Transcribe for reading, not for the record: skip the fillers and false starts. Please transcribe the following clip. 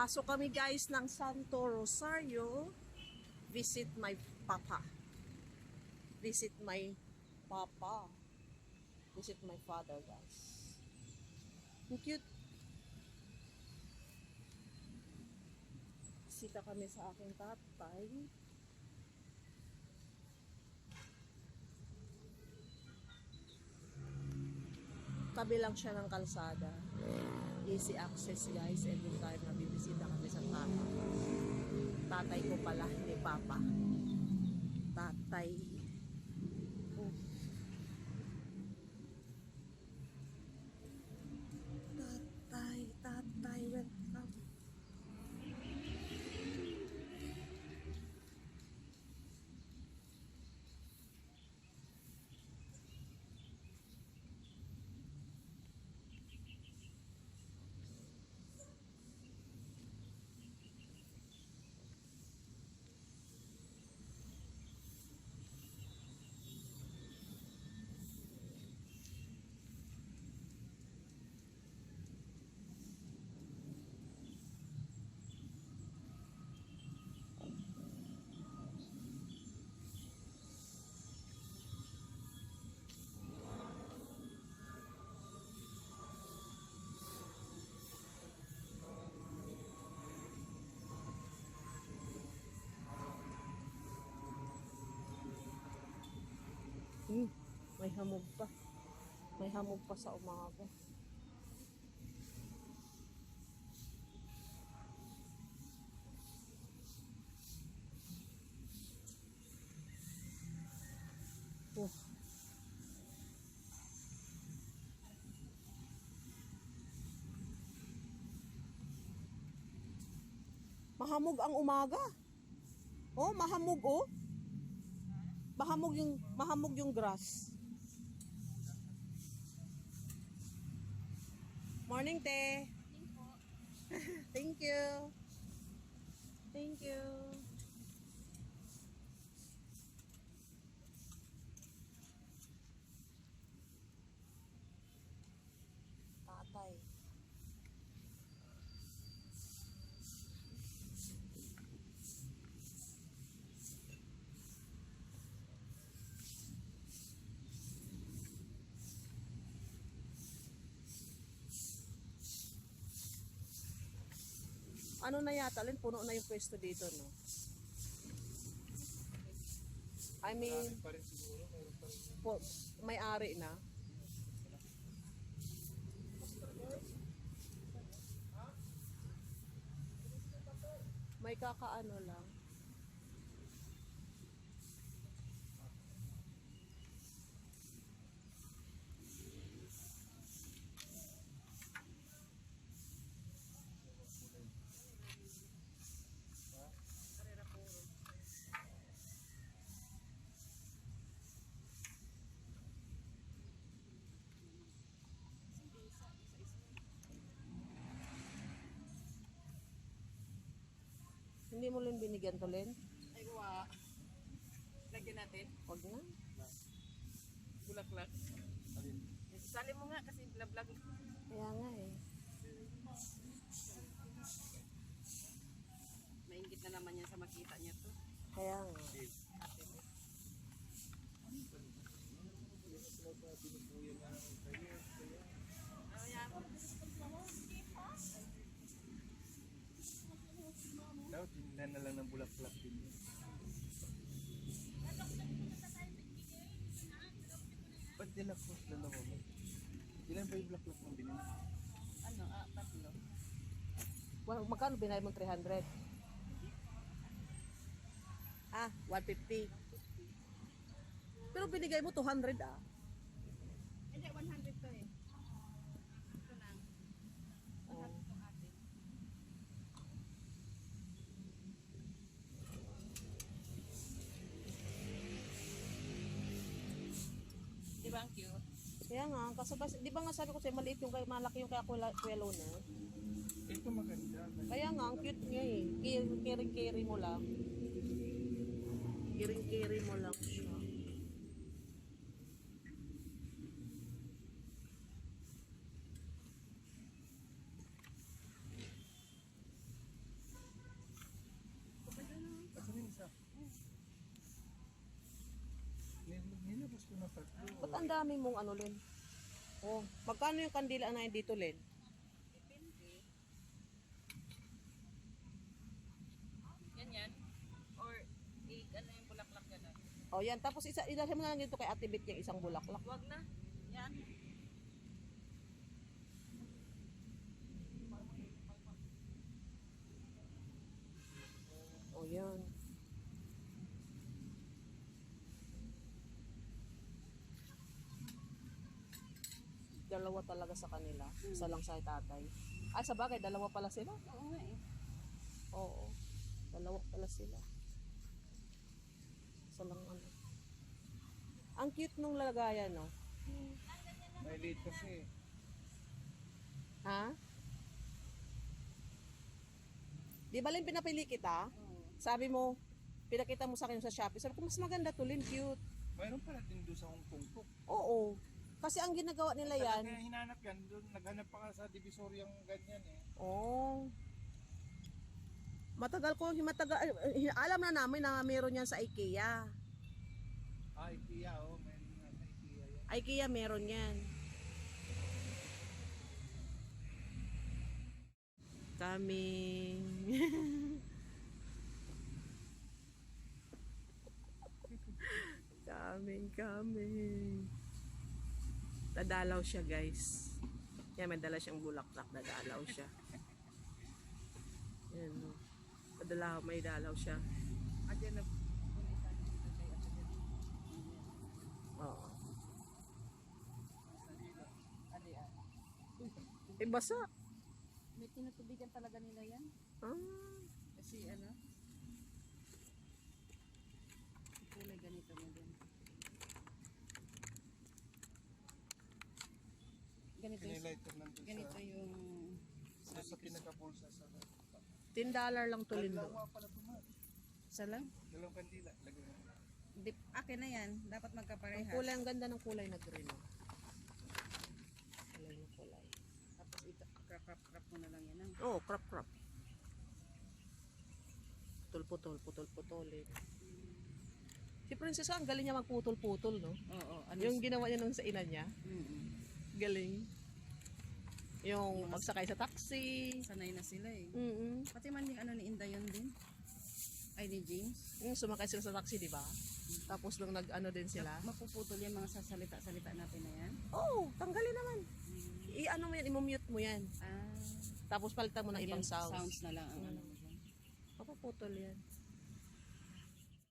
Pasok kami guys ng Santo Rosario. Visit my papa. Visit my papa. Visit my father guys. Ang cute. Bisita kami sa aking tatay. Tabi lang siya ng kalsada. Easy access guys every time na bibisita kami sa tata. Tatay ko pala, hindi papa. Tatay. Oh. Tatay, welcome. May hamog pa. May hamog pa sa umaga. Oh. Mahamog ang umaga. Oh, mahamog oh. Mahamog yung grass. Morning, te. Thank you. Thank you. Tatay. Ano na yata, Lin? Puno na yung pwesto dito, no? I mean, may-ari na. May kakaano lang. Hindi mo rin binigyan to, Len? Ay, kuha. Lagyan natin. Huwag na. Bulaklak. Sali mo nga kasi vlog. Kaya nga eh. Maingit na naman yan sa makita niya to. Kaya nga. Oh, yan. Daw, tinlan na lang ng bulaklak din yun. Ba't nila po dalawa mo? Ilan ba yung bulaklak mong binili? Ano, tatlo. Well, magkano binay mo 300? Ah, 150. Pero binigay mo 200 ah. Hindi, 100 to eh. Ito lang. 100 to atin. Di ba ang cute? Kaya nga, kasi di ba nga sabi ko sa'yo, maliit yung malaki yung kaya Kuya Luna. Ito maganda. Kaya nga, ang cute niya eh. Kiring-kiri mo lang. Kiring-kiri mo lang siya. ito na tatlo. Ba't ang dami mong ano, Len? Oh, magkano yung kandila na yun dito, Len? Depende. Ganyan? Or, ano yung bulaklak gano'n? Oh, yan. Tapos ilagay mo na lang dito kay Ate Beth yung isang bulaklak. Wag na. Yan. Oh, yan. Dalawa talaga sa kanila. Isa lang sa tatay. Ay, sa bagay, dalawa pala sila. Oo nga eh. Oo. Dalawa pala sila. Isa lang ano. Ang cute nung lagayan, no? May late kasi. Ha? Di ba Lin, pinapili kita? Oo. Sabi mo, pinakita mo sa akin sa Shopee. Sabi ko, mas maganda to, Lin, cute. Mayroon pala din doon sa Hong Kong po. Oo. Kasi ang ginagawa nila yan, Kaya hinanap yan. Doon, naghanap pa ka sa Divisoryang ganyan eh. oh. Alam na namin na meron yan sa IKEA. Ah, IKEA oh. Mayroon nga sa IKEA yan. IKEA meron yan. Coming. Coming. Dadalaw siya, guys. Yan, may dala siyang bulaklak. Dadalaw siya. Yan, no. May dalaw siya. Adyan na. Kung isa dito kay Ate Beth. Oo. Adi ah. Eh, basa. May tinutubigan talaga nila yan. Ah. Kasi ano? Kulay ganito mo din. Ganito yung, Pinilighter nandun ganito sa, yung sa pinaka-pulsa sa $10 lang to, Lindo. dalawa pala tumad. isa lang. Dalawang kandila. Lagyan mo. Akin na yan. Dapat Ang magkaparehas. kulay, ang ganda ng kulay na green. Oh. Kulay na kulay. Tapos ito, crop mo na lang yan. Oh, crop. Putol-putol eh. Si Princess, ang galing niya magputol-putol, no? Oo. Yung ginawa niya nung sa ina niya, galing. Yung magsakay sa taxi. Sanay na sila eh. Mm-mm. Pati man yung ano ni Inday yun din. Ay ni James. Yung sumakay sila sa taxi, di ba? Tapos nung nag-ano din sila. Mapuputol yung mga sasalita-salita natin na yan. Oh, tanggalin naman. I-ano mo yan, i-mute mo yan. Ah. Tapos palitan mo ng ibang Sounds sounds. na lang ang ano mo dyan. Mapuputol yan.